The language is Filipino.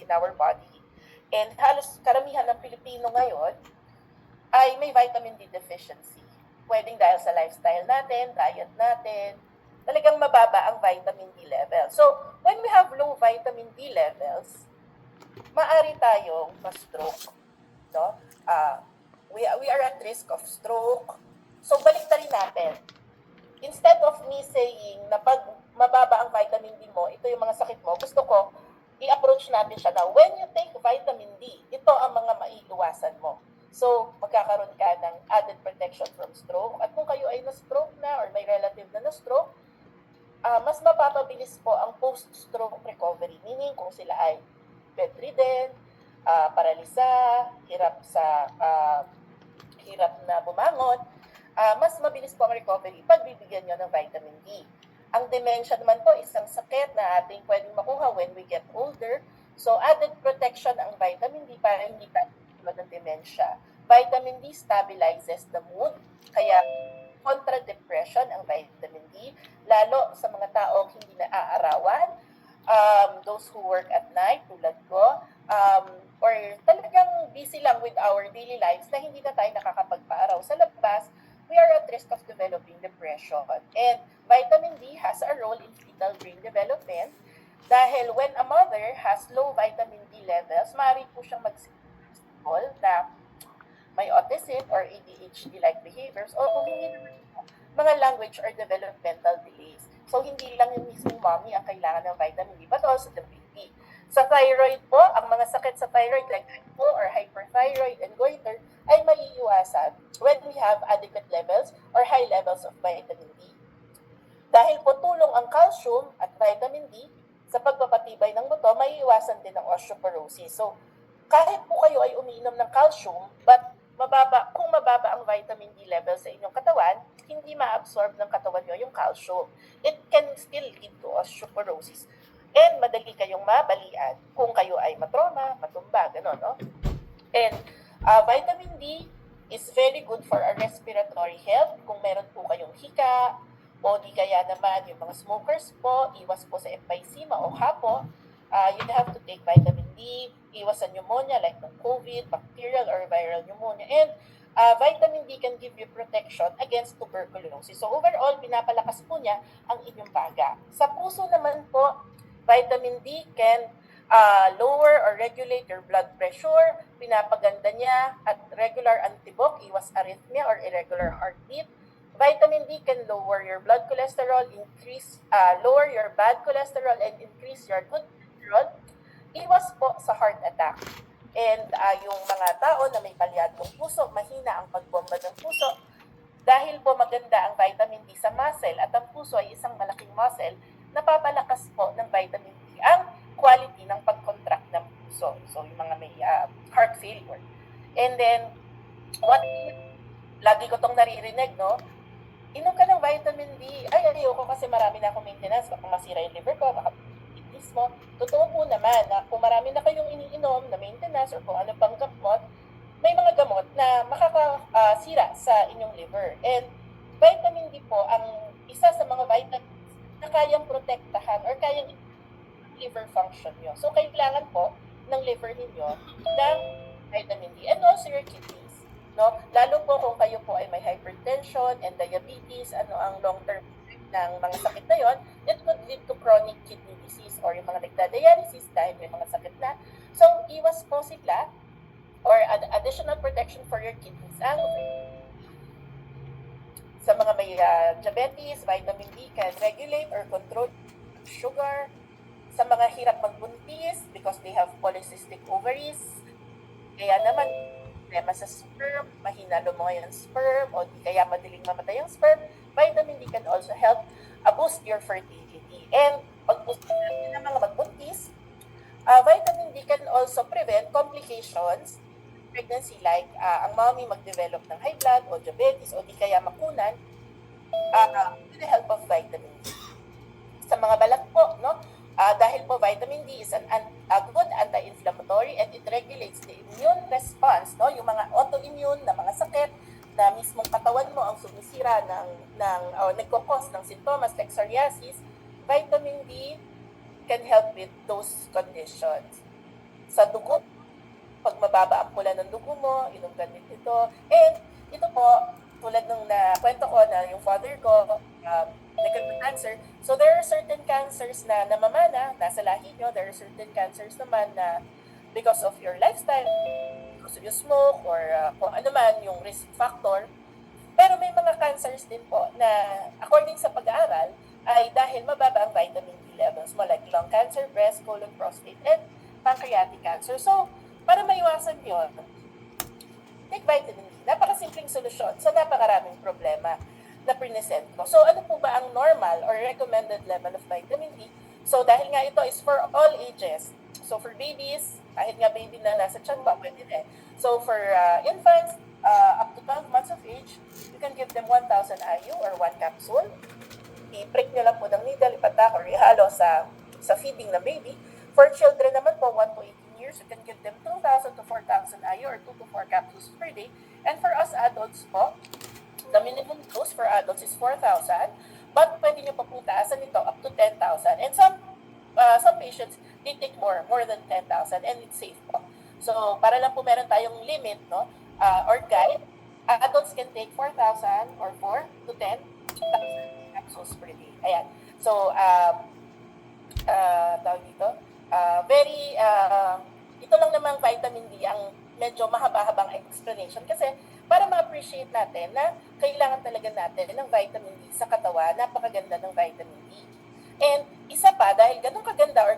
in our body. And halos karamihan ng Pilipino ngayon ay may vitamin D deficiency. Pwedeng dahil sa lifestyle natin, diet natin, talagang mababa ang vitamin D level. So, when we have low vitamin D levels, maaari tayong ma-stroke. No? We are at risk of stroke. So, balik rin natin. Instead of me saying na pag mababa ang vitamin D mo, ito yung mga sakit mo, gusto ko, i-approach natin siya na when you take vitamin D, ito ang mga maiiwasan mo. So, magkakaroon ka ng added protection from stroke. At kung kayo ay na-stroke na or may relative na na-stroke, mas mapapabilis po ang post-stroke recovery. Meaning, kung sila ay bedridden, paralisa, hirap na bumangon, mas mabilis po ang recovery pag bibigyan nyo ng vitamin D. Ang dementia naman po, isang sakit na ating pwedeng makuha when we get older. So, added protection ang vitamin D para hindi tayo ng dementia. Vitamin D stabilizes the mood, kaya contra-depression ang vitamin D, lalo sa mga taong hindi naaarawan, those who work at night, tulad ko, or talagang busy lang with our daily lives na hindi na tayo nakakapagpaaraw sa labas, we are at risk of developing depression. And vitamin D has a role in fetal brain development dahil when a mother has low vitamin D levels, maaari po siyang na may autism or ADHD-like behaviors o kung hindi naman mga language or developmental delays. So, hindi lang yung mismong mommy ang kailangan ng vitamin D, but also the baby. Sa thyroid po, ang mga sakit sa thyroid like hypo or hyperthyroid and goiter ay maiiwasan when we have adequate levels or high levels of vitamin D. Dahil po tulong ang calcium at vitamin D sa pagpapatibay ng buto, maiiwasan din ang osteoporosis. So, kahit po kayo ay umiinom ng calcium, but kung mababa ang vitamin D level sa inyong katawan, hindi ma-absorb ng katawan nyo yung calcium. It can still lead to osteoporosis. And madali kayong mabalian kung kayo ay matroma, matumba, gano'n, no? And vitamin D is very good for our respiratory health. Kung meron po kayong hika, o di kaya naman yung mga smokers po, iwas po sa emphysema o hapo, you'd have to take vitamin D, iwas sa pneumonia like ng COVID, bacterial or viral pneumonia. And vitamin D can give you protection against tuberculosis. So overall, pinapalakas po niya ang inyong baga. Sa puso naman po, vitamin D can lower or regulate your blood pressure, pinapaganda niya at regular antibok, iwas arrhythmia or irregular heartbeat. Vitamin D can lower your blood cholesterol, lower your bad cholesterol, and increase your good cholesterol. Iwas po sa heart attack. And yung mga tao na may palyadong puso, mahina ang pagbomba ng puso. Dahil po maganda ang vitamin D sa muscle at ang puso ay isang malaking muscle, napapalakas po ng vitamin D ang quality ng pag-contract ng puso. So yung mga may heart failure. And then, lagi ko tong naririnig, no? Inom ka ng vitamin D. Ay, ayoko kasi marami na akong maintenance. Baka masira yung liver ko, baka kidneys mo. Totoo po naman na kung marami na kayong iniinom na maintenance or kung ano pang gamot, may mga gamot na makakasira sa inyong liver. And vitamin D po ang isa sa mga vitamins na kayang protektahan or kayang liver function nyo. So, kailangan po ng liver ninyo ng vitamin D and also your kidneys. No? Lalo po kung kayo po ay may hypertension and diabetes, ano ang long-term ng mga sakit na yon, it could lead to chronic kidney disease or yung mga nagda-dialysis dahil may mga sakit na. So, iwas po sila or additional protection for your kidneys. Sa mga may diabetes, vitamin D can regulate or control sugar. Sa mga hirap magbuntis because they have polycystic ovaries, kaya naman problema sa sperm, mahina lumoy ang sperm, o di kaya madaling mamatay ang sperm, vitamin D can also help boost your fertility. And pag-boost natin ng mga magbuntis, vitamin D can also prevent complications pregnancy like ang mommy mag-develop ng high blood o diabetes o di kaya makunan with the help of vitamin D. Sa mga balat po, no? Dahil po vitamin D is a good anti-inflammatory and it regulates the immune response, no? Yung mga autoimmune na mga sakit na mismong katawan mo ang sumisira nagkukos ng sintomas like psoriasis, vitamin D can help with those conditions. sa dugo. Pag mababa ang pula ng dugo mo, inom ganit ito. And ito po, tulad nung nakwento ko na yung father ko, nagka-cancer. So there are certain cancers na namamana, nasa lahi nyo. There are certain cancers naman na because of your lifestyle, because you smoke, or kung ano man yung risk factor. Pero may mga cancers din po na according sa pag-aaral ay dahil mababa ang vitamin D levels mo, like lung cancer, breast, colon, prostate, and pancreatic cancer. So, para maiwasan yun, take vitamin D. Napakasimpleng solusyon sa napakaraming problema na present ko. So, ano po ba ang normal or recommended level of vitamin D? So, dahil nga ito is for all ages. So, for babies, kahit nga baby na nasa tiyan pa, pwede din. So, for infants, up to 12 months of age, you can give them 1,000 IU or 1 capsule. I-prick nyo lang po ng needle, ipatak or ihalo sa feeding ng baby. For children naman po, 1 to 18 years, you can give them 2,000 to 4,000 IU or 2 to 4 capsules per day. And for us adults po, the minimum dose for adults is 4,000, but pwede nyo pa po taasan ito up to 10,000. And some patients, they take more than 10,000, and it's safe po. So, para lang po meron tayong limit, no, or guide, adults can take 4,000 or 4 to 10,000 capsules per day. Ayan. So, tawag dito, ito lang namang vitamin D ang medyo mahaba-habang explanation kasi para ma-appreciate natin na kailangan talaga natin ng vitamin D sa katawan, napakaganda ng vitamin D. And isa pa, dahil ganun kaganda or